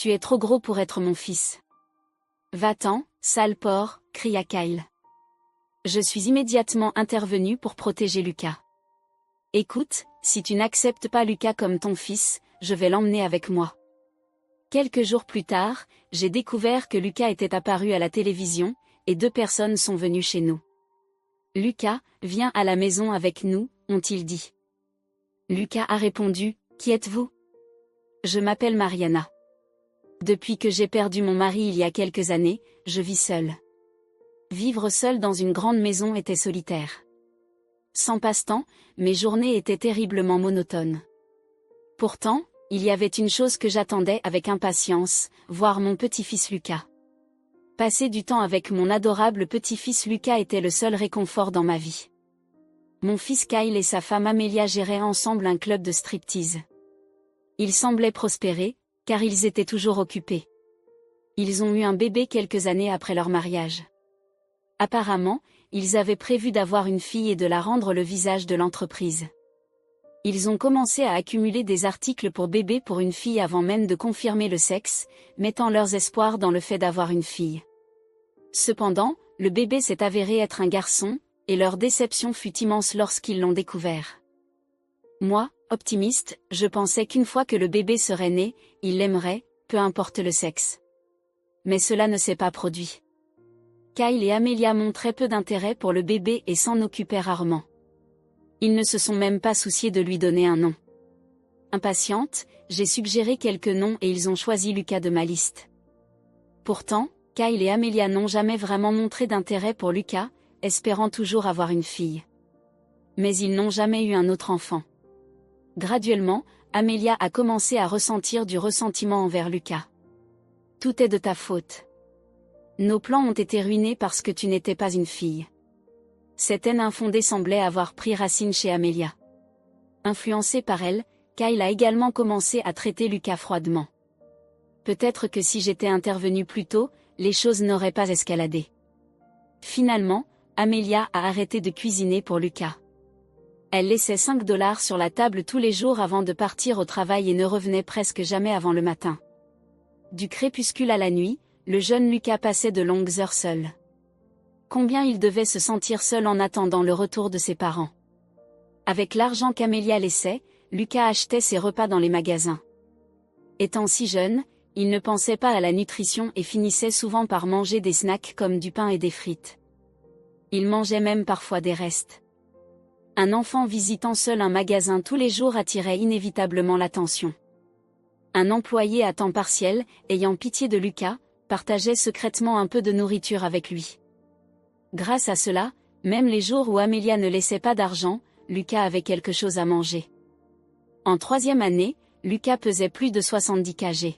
Tu es trop gros pour être mon fils. Va-t'en, sale porc, cria Kyle. Je suis immédiatement intervenu pour protéger Lucas. Écoute, si tu n'acceptes pas Lucas comme ton fils, je vais l'emmener avec moi. Quelques jours plus tard, j'ai découvert que Lucas était apparu à la télévision, et 2 personnes sont venues chez nous. Lucas, viens à la maison avec nous, ont-ils dit. Lucas a répondu, qui êtes-vous? Je m'appelle Mariana. Depuis que j'ai perdu mon mari il y a quelques années, je vis seule. Vivre seule dans une grande maison était solitaire. Sans passe-temps, mes journées étaient terriblement monotones. Pourtant, il y avait une chose que j'attendais avec impatience, voir mon petit-fils Lucas. Passer du temps avec mon adorable petit-fils Lucas était le seul réconfort dans ma vie. Mon fils Kyle et sa femme Amelia géraient ensemble un club de striptease. Ils semblaient prospérer, car ils étaient toujours occupés. Ils ont eu un bébé quelques années après leur mariage. Apparemment, ils avaient prévu d'avoir une fille et de la rendre le visage de l'entreprise. Ils ont commencé à accumuler des articles pour bébé pour une fille avant même de confirmer le sexe, mettant leurs espoirs dans le fait d'avoir une fille. Cependant, le bébé s'est avéré être un garçon, et leur déception fut immense lorsqu'ils l'ont découvert. Moi, optimiste, je pensais qu'une fois que le bébé serait né, il l'aimerait, peu importe le sexe. Mais cela ne s'est pas produit. Kyle et Amelia montraient peu d'intérêt pour le bébé et s'en occupaient rarement. Ils ne se sont même pas souciés de lui donner un nom. Impatiente, j'ai suggéré quelques noms et ils ont choisi Lucas de ma liste. Pourtant, Kyle et Amelia n'ont jamais vraiment montré d'intérêt pour Lucas, espérant toujours avoir une fille. Mais ils n'ont jamais eu un autre enfant. Graduellement, Amelia a commencé à ressentir du ressentiment envers Lucas. Tout est de ta faute. Nos plans ont été ruinés parce que tu n'étais pas une fille. Cette haine infondée semblait avoir pris racine chez Amelia. Influencé par elle, Kyle a également commencé à traiter Lucas froidement. Peut-être que si j'étais intervenu plus tôt, les choses n'auraient pas escaladé. Finalement, Amelia a arrêté de cuisiner pour Lucas. Elle laissait 5 $ sur la table tous les jours avant de partir au travail et ne revenait presque jamais avant le matin. Du crépuscule à la nuit, le jeune Lucas passait de longues heures seul. Combien il devait se sentir seul en attendant le retour de ses parents. Avec l'argent qu'Amelia laissait, Lucas achetait ses repas dans les magasins. Étant si jeune, il ne pensait pas à la nutrition et finissait souvent par manger des snacks comme du pain et des frites. Il mangeait même parfois des restes. Un enfant visitant seul un magasin tous les jours attirait inévitablement l'attention. Un employé à temps partiel, ayant pitié de Lucas, partageait secrètement un peu de nourriture avec lui. Grâce à cela, même les jours où Amelia ne laissait pas d'argent, Lucas avait quelque chose à manger. En 3e année, Lucas pesait plus de 70 kg.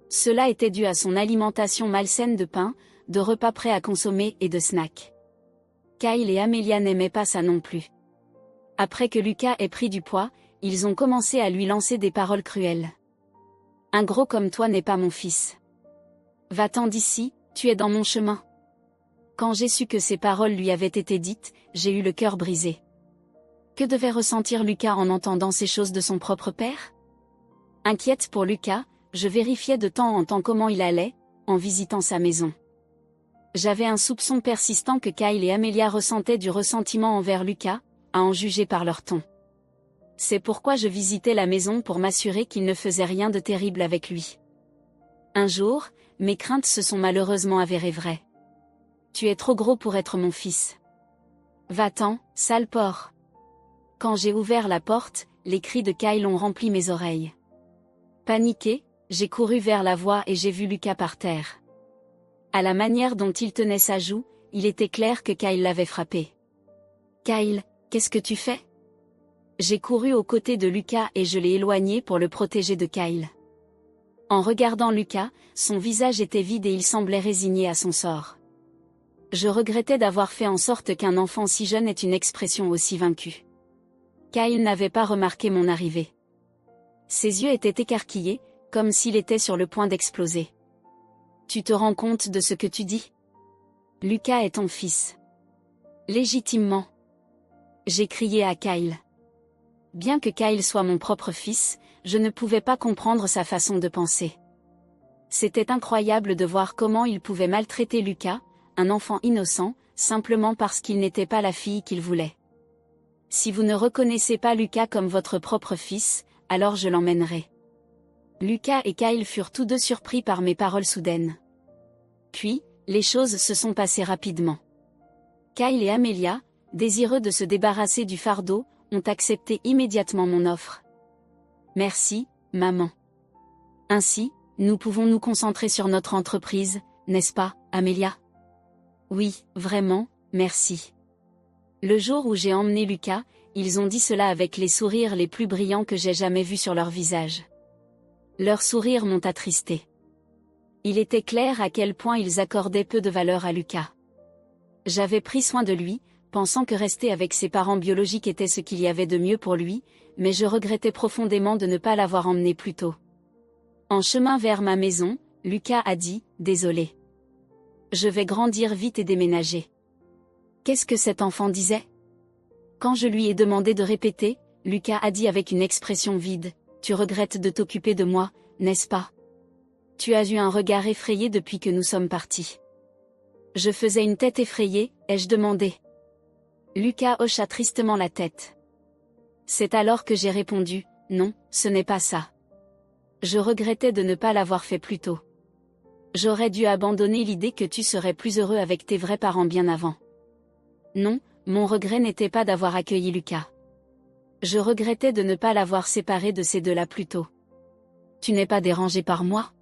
Cela était dû à son alimentation malsaine de pain, de repas prêts à consommer et de snacks. Kyle et Amelia n'aimaient pas ça non plus. Après que Lucas ait pris du poids, ils ont commencé à lui lancer des paroles cruelles. Un gros comme toi n'est pas mon fils. Va-t'en d'ici, tu es dans mon chemin. Quand j'ai su que ces paroles lui avaient été dites, j'ai eu le cœur brisé. Que devait ressentir Lucas en entendant ces choses de son propre père? Inquiète pour Lucas, je vérifiais de temps en temps comment il allait, en visitant sa maison. J'avais un soupçon persistant que Kyle et Amelia ressentaient du ressentiment envers Lucas, à en juger par leur ton. C'est pourquoi je visitais la maison pour m'assurer qu'il ne faisait rien de terrible avec lui. Un jour, mes craintes se sont malheureusement avérées vraies. Tu es trop gros pour être mon fils. Va-t'en, sale porc. Quand j'ai ouvert la porte, les cris de Kyle ont rempli mes oreilles. Paniqué, j'ai couru vers la voie et j'ai vu Lucas par terre. À la manière dont il tenait sa joue, il était clair que Kyle l'avait frappé. Kyle, qu'est-ce que tu fais? J'ai couru aux côtés de Lucas et je l'ai éloigné pour le protéger de Kyle. En regardant Lucas, son visage était vide et il semblait résigné à son sort. Je regrettais d'avoir fait en sorte qu'un enfant si jeune ait une expression aussi vaincue. Kyle n'avait pas remarqué mon arrivée. Ses yeux étaient écarquillés, comme s'il était sur le point d'exploser. Tu te rends compte de ce que tu dis? Lucas est ton fils. Légitimement. J'ai crié à Kyle. Bien que Kyle soit mon propre fils, je ne pouvais pas comprendre sa façon de penser. C'était incroyable de voir comment il pouvait maltraiter Lucas, un enfant innocent, simplement parce qu'il n'était pas la fille qu'il voulait. Si vous ne reconnaissez pas Lucas comme votre propre fils, alors je l'emmènerai. Lucas et Kyle furent tous deux surpris par mes paroles soudaines. Puis, les choses se sont passées rapidement. Kyle et Amelia, désireux de se débarrasser du fardeau, ont accepté immédiatement mon offre. Merci, maman. Ainsi, nous pouvons nous concentrer sur notre entreprise, n'est-ce pas, Amelia? Oui, vraiment, merci. Le jour où j'ai emmené Lucas, ils ont dit cela avec les sourires les plus brillants que j'ai jamais vus sur leur visage. Leurs sourires m'ont attristé. Il était clair à quel point ils accordaient peu de valeur à Lucas. J'avais pris soin de lui, pensant que rester avec ses parents biologiques était ce qu'il y avait de mieux pour lui, mais je regrettais profondément de ne pas l'avoir emmené plus tôt. En chemin vers ma maison, Lucas a dit « Désolé. Je vais grandir vite et déménager. » Qu'est-ce que cet enfant disait? Quand je lui ai demandé de répéter, Lucas a dit avec une expression vide « Tu regrettes de t'occuper de moi, n'est-ce pas? Tu as eu un regard effrayé depuis que nous sommes partis. » Je faisais une tête effrayée, ai-je demandé. Lucas hocha tristement la tête. C'est alors que j'ai répondu « Non, ce n'est pas ça. Je regrettais de ne pas l'avoir fait plus tôt. J'aurais dû abandonner l'idée que tu serais plus heureux avec tes vrais parents bien avant. Non, mon regret n'était pas d'avoir accueilli Lucas. Je regrettais de ne pas l'avoir séparé de ces deux-là plus tôt. Tu n'es pas dérangé par moi?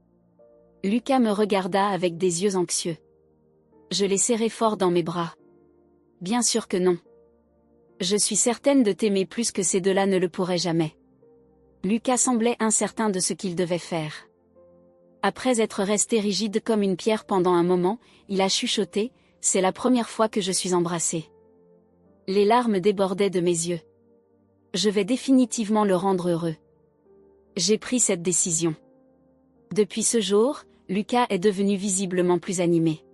Lucas me regarda avec des yeux anxieux. Je l'ai serré fort dans mes bras. Bien sûr que non. Je suis certaine de t'aimer plus que ces deux-là ne le pourraient jamais. Lucas semblait incertain de ce qu'il devait faire. Après être resté rigide comme une pierre pendant un moment, il a chuchoté « C'est la première fois que je suis embrassée. » Les larmes débordaient de mes yeux. Je vais définitivement le rendre heureux. J'ai pris cette décision. Depuis ce jour, Lucas est devenu visiblement plus animé.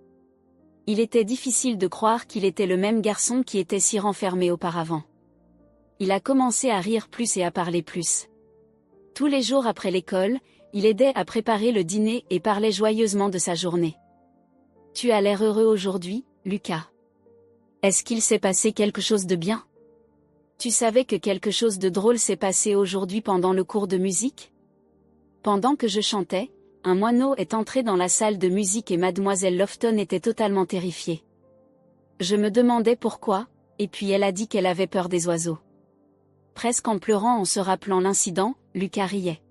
Il était difficile de croire qu'il était le même garçon qui était si renfermé auparavant. Il a commencé à rire plus et à parler plus. Tous les jours après l'école, il aidait à préparer le dîner et parlait joyeusement de sa journée. « Tu as l'air heureux aujourd'hui, Lucas. Est-ce qu'il s'est passé quelque chose de bien? Tu savais que quelque chose de drôle s'est passé aujourd'hui pendant le cours de musique? » Pendant que je chantais, un moineau est entré dans la salle de musique et mademoiselle Lofton était totalement terrifiée. Je me demandais pourquoi, et puis elle a dit qu'elle avait peur des oiseaux. Presque en pleurant en se rappelant l'incident, Lucas riait.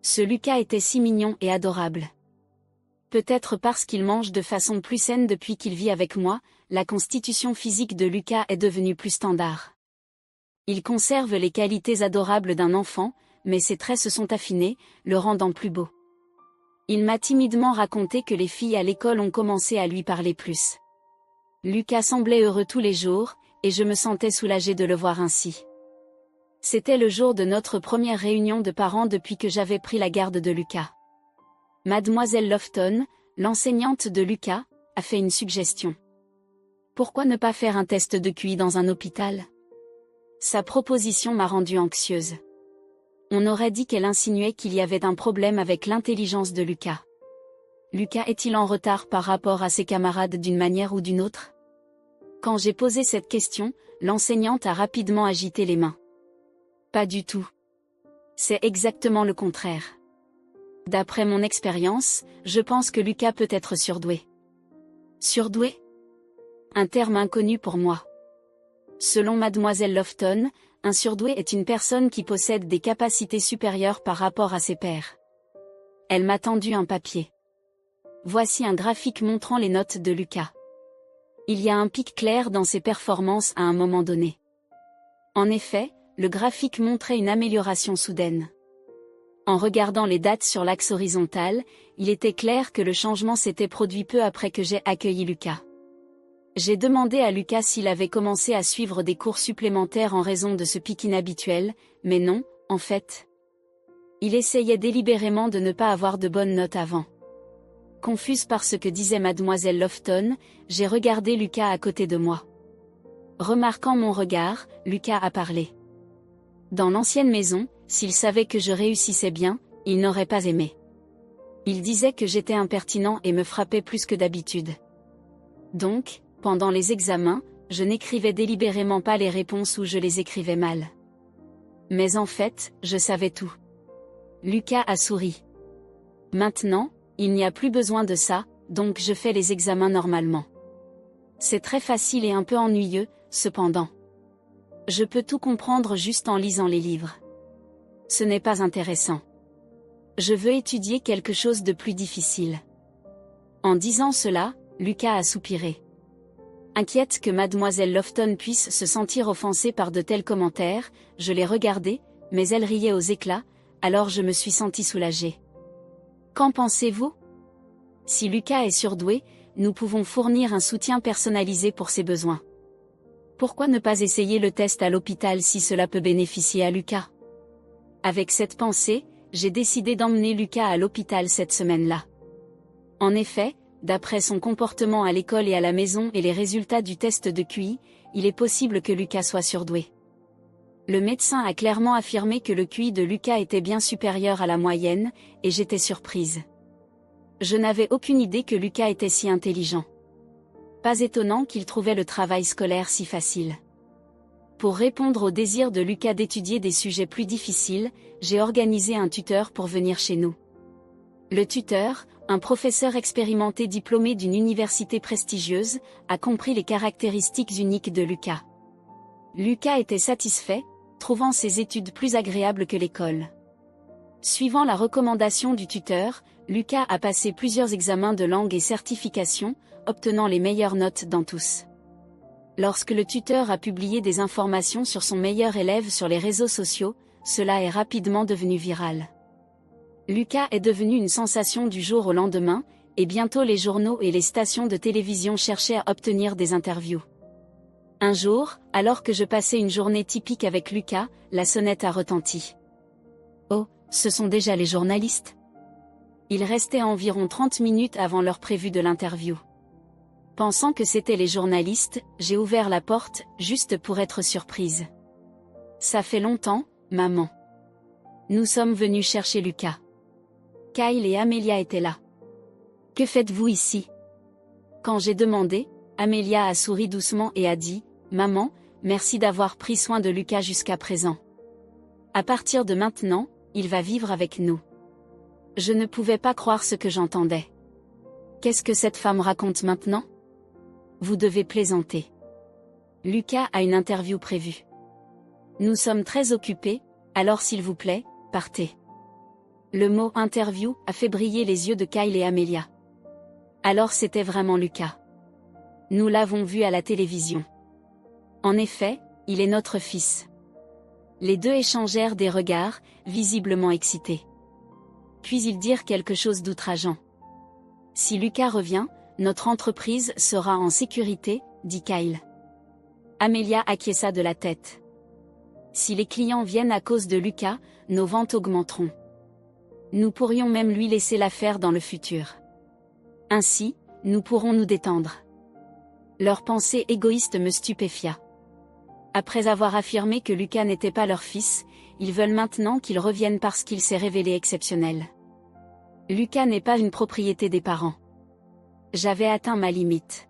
Ce Lucas était si mignon et adorable. Peut-être parce qu'il mange de façon plus saine depuis qu'il vit avec moi, la constitution physique de Lucas est devenue plus standard. Il conserve les qualités adorables d'un enfant, mais ses traits se sont affinés, le rendant plus beau. Il m'a timidement raconté que les filles à l'école ont commencé à lui parler plus. Lucas semblait heureux tous les jours, et je me sentais soulagée de le voir ainsi. C'était le jour de notre première réunion de parents depuis que j'avais pris la garde de Lucas. Mademoiselle Lofton, l'enseignante de Lucas, a fait une suggestion. Pourquoi ne pas faire un test de QI dans un hôpital? Sa proposition m'a rendue anxieuse. On aurait dit qu'elle insinuait qu'il y avait un problème avec l'intelligence de Lucas. Lucas est-il en retard par rapport à ses camarades d'une manière ou d'une autre? Quand j'ai posé cette question, l'enseignante a rapidement agité les mains. Pas du tout. C'est exactement le contraire. D'après mon expérience, je pense que Lucas peut être surdoué. Surdoué? Un terme inconnu pour moi. Selon mademoiselle Lofton, un surdoué est une personne qui possède des capacités supérieures par rapport à ses pairs. Elle m'a tendu un papier. Voici un graphique montrant les notes de Lucas. Il y a un pic clair dans ses performances à un moment donné. En effet, le graphique montrait une amélioration soudaine. En regardant les dates sur l'axe horizontal, il était clair que le changement s'était produit peu après que j'ai accueilli Lucas. J'ai demandé à Lucas s'il avait commencé à suivre des cours supplémentaires en raison de ce pic inhabituel, mais non, en fait. Il essayait délibérément de ne pas avoir de bonnes notes avant. Confuse par ce que disait mademoiselle Lofton, j'ai regardé Lucas à côté de moi. Remarquant mon regard, Lucas a parlé. Dans l'ancienne maison, s'il savait que je réussissais bien, il n'aurait pas aimé. Il disait que j'étais impertinent et me frappait plus que d'habitude. Donc, pendant les examens, je n'écrivais délibérément pas les réponses ou je les écrivais mal. Mais en fait, je savais tout. Lucas a souri. Maintenant, il n'y a plus besoin de ça, donc je fais les examens normalement. C'est très facile et un peu ennuyeux, cependant. Je peux tout comprendre juste en lisant les livres. Ce n'est pas intéressant. Je veux étudier quelque chose de plus difficile. En disant cela, Lucas a soupiré. Inquiète que mademoiselle Lofton puisse se sentir offensée par de tels commentaires, je l'ai regardée, mais elle riait aux éclats, alors je me suis sentie soulagée. Qu'en pensez-vous? Si Lucas est surdoué, nous pouvons fournir un soutien personnalisé pour ses besoins. Pourquoi ne pas essayer le test à l'hôpital si cela peut bénéficier à Lucas? Avec cette pensée, j'ai décidé d'emmener Lucas à l'hôpital cette semaine-là. En effet, d'après son comportement à l'école et à la maison et les résultats du test de QI, il est possible que Lucas soit surdoué. Le médecin a clairement affirmé que le QI de Lucas était bien supérieur à la moyenne, et j'étais surprise. Je n'avais aucune idée que Lucas était si intelligent. Pas étonnant qu'il trouvait le travail scolaire si facile. Pour répondre au désir de Lucas d'étudier des sujets plus difficiles, j'ai organisé un tuteur pour venir chez nous. Le tuteur, un professeur expérimenté diplômé d'une université prestigieuse, a compris les caractéristiques uniques de Lucas. Lucas était satisfait, trouvant ses études plus agréables que l'école. Suivant la recommandation du tuteur, Lucas a passé plusieurs examens de langue et certification, obtenant les meilleures notes dans tous. Lorsque le tuteur a publié des informations sur son meilleur élève sur les réseaux sociaux, cela est rapidement devenu viral. Lucas est devenu une sensation du jour au lendemain, et bientôt les journaux et les stations de télévision cherchaient à obtenir des interviews. Un jour, alors que je passais une journée typique avec Lucas, la sonnette a retenti. Oh, ce sont déjà les journalistes? Il restait environ 30 minutes avant l'heure prévue de l'interview. Pensant que c'étaient les journalistes, j'ai ouvert la porte, juste pour être surprise. Ça fait longtemps, maman. Nous sommes venus chercher Lucas. Kyle et Amelia étaient là. Que faites-vous ici? Quand j'ai demandé, Amelia a souri doucement et a dit, Maman, merci d'avoir pris soin de Lucas jusqu'à présent. À partir de maintenant, il va vivre avec nous. Je ne pouvais pas croire ce que j'entendais. Qu'est-ce que cette femme raconte maintenant? Vous devez plaisanter. Lucas a une interview prévue. Nous sommes très occupés, alors s'il vous plaît, partez. Le mot interview a fait briller les yeux de Kyle et Amelia. Alors c'était vraiment Lucas. Nous l'avons vu à la télévision. En effet, il est notre fils. Les deux échangèrent des regards, visiblement excités. Puis ils dirent quelque chose d'outrageant. Si Lucas revient, notre entreprise sera en sécurité, dit Kyle. Amelia acquiesça de la tête. Si les clients viennent à cause de Lucas, nos ventes augmenteront. Nous pourrions même lui laisser l'affaire dans le futur. Ainsi, nous pourrons nous détendre. Leur pensée égoïste me stupéfia. Après avoir affirmé que Lucas n'était pas leur fils, ils veulent maintenant qu'il revienne parce qu'il s'est révélé exceptionnel. Lucas n'est pas une propriété des parents. J'avais atteint ma limite.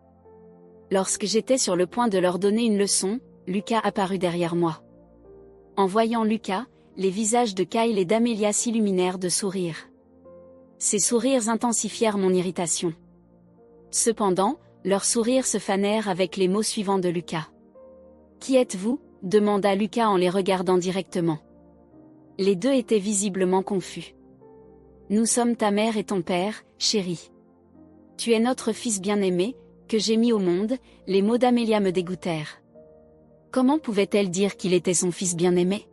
Lorsque j'étais sur le point de leur donner une leçon, Lucas apparut derrière moi. En voyant Lucas, les visages de Kyle et d'Amelia s'illuminèrent de sourires. Ces sourires intensifièrent mon irritation. Cependant, leurs sourires se fanèrent avec les mots suivants de Lucas. « Qui êtes-vous » demanda Lucas en les regardant directement. Les deux étaient visiblement confus. « Nous sommes ta mère et ton père, chérie. Tu es notre fils bien-aimé, que j'ai mis au monde », les mots d'Amelia me dégoûtèrent. Comment pouvait-elle dire qu'il était son fils bien-aimé?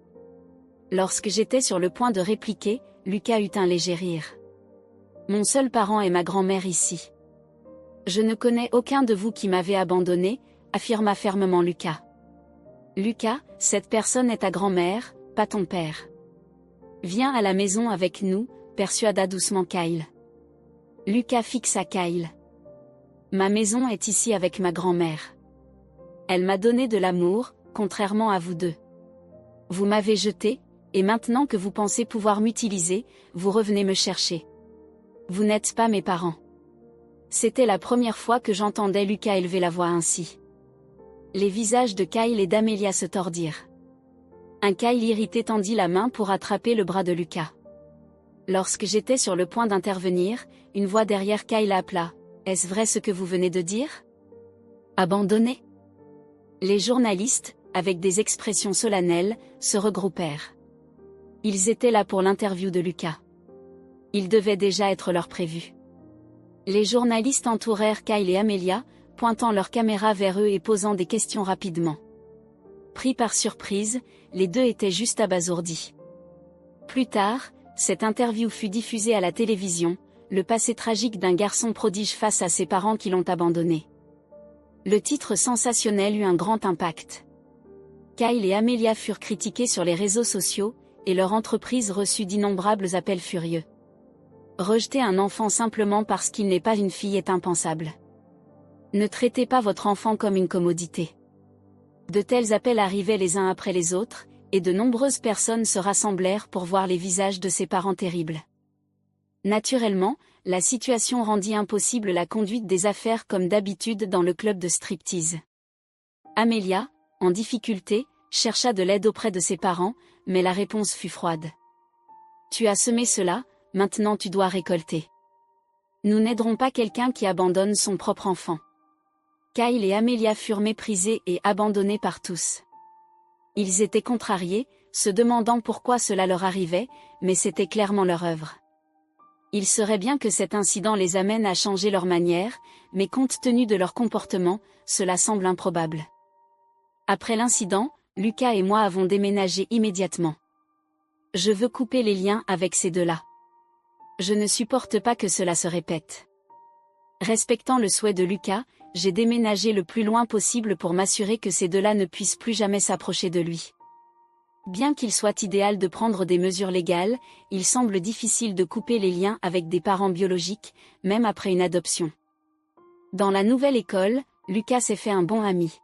Lorsque j'étais sur le point de répliquer, Lucas eut un léger rire. « Mon seul parent est ma grand-mère ici. Je ne connais aucun de vous qui m'avez abandonné, affirma fermement Lucas. Lucas, cette personne est ta grand-mère, pas ton père. Viens à la maison avec nous, persuada doucement Kyle. Lucas fixa Kyle. Ma maison est ici avec ma grand-mère. Elle m'a donné de l'amour, contrairement à vous deux. Vous m'avez jeté, et maintenant que vous pensez pouvoir m'utiliser, vous revenez me chercher. Vous n'êtes pas mes parents. C'était la première fois que j'entendais Lucas élever la voix ainsi. Les visages de Kyle et d'Amelia se tordirent. Un Kyle irrité tendit la main pour attraper le bras de Lucas. Lorsque j'étais sur le point d'intervenir, une voix derrière Kyle appela. « Est-ce vrai ce que vous venez de dire ? Abandonné ?» Les journalistes, avec des expressions solennelles, se regroupèrent. Ils étaient là pour l'interview de Lucas. Il devait déjà être l'heure prévue. Les journalistes entourèrent Kyle et Amelia, pointant leurs caméras vers eux et posant des questions rapidement. Pris par surprise, les deux étaient juste abasourdis. Plus tard, cette interview fut diffusée à la télévision, le passé tragique d'un garçon prodige face à ses parents qui l'ont abandonné. Le titre sensationnel eut un grand impact. Kyle et Amelia furent critiqués sur les réseaux sociaux, et leur entreprise reçut d'innombrables appels furieux. Rejeter un enfant simplement parce qu'il n'est pas une fille est impensable. Ne traitez pas votre enfant comme une commodité. De tels appels arrivaient les uns après les autres, et de nombreuses personnes se rassemblèrent pour voir les visages de ces parents terribles. Naturellement, la situation rendit impossible la conduite des affaires comme d'habitude dans le club de striptease. Amelia, en difficulté, chercha de l'aide auprès de ses parents, mais la réponse fut froide. « Tu as semé cela, maintenant tu dois récolter. Nous n'aiderons pas quelqu'un qui abandonne son propre enfant. » Kyle et Amelia furent méprisés et abandonnés par tous. Ils étaient contrariés, se demandant pourquoi cela leur arrivait, mais c'était clairement leur œuvre. Il serait bien que cet incident les amène à changer leur manière, mais compte tenu de leur comportement, cela semble improbable. Après l'incident, Lucas et moi avons déménagé immédiatement. Je veux couper les liens avec ces deux-là. Je ne supporte pas que cela se répète. Respectant le souhait de Lucas, j'ai déménagé le plus loin possible pour m'assurer que ces deux-là ne puissent plus jamais s'approcher de lui. Bien qu'il soit idéal de prendre des mesures légales, il semble difficile de couper les liens avec des parents biologiques, même après une adoption. Dans la nouvelle école, Lucas s'est fait un bon ami.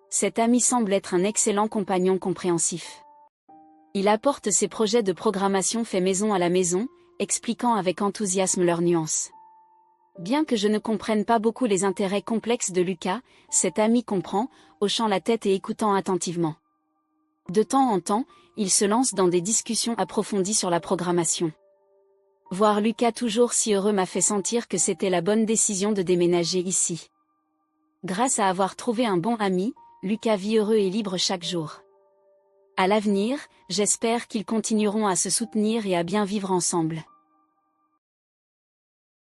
Cet ami semble être un excellent compagnon compréhensif. Il apporte ses projets de programmation fait maison à la maison, expliquant avec enthousiasme leurs nuances. Bien que je ne comprenne pas beaucoup les intérêts complexes de Lucas, cet ami comprend, hochant la tête et écoutant attentivement. De temps en temps, il se lance dans des discussions approfondies sur la programmation. Voir Lucas toujours si heureux m'a fait sentir que c'était la bonne décision de déménager ici. Grâce à avoir trouvé un bon ami, Lucas vit heureux et libre chaque jour. À l'avenir, j'espère qu'ils continueront à se soutenir et à bien vivre ensemble.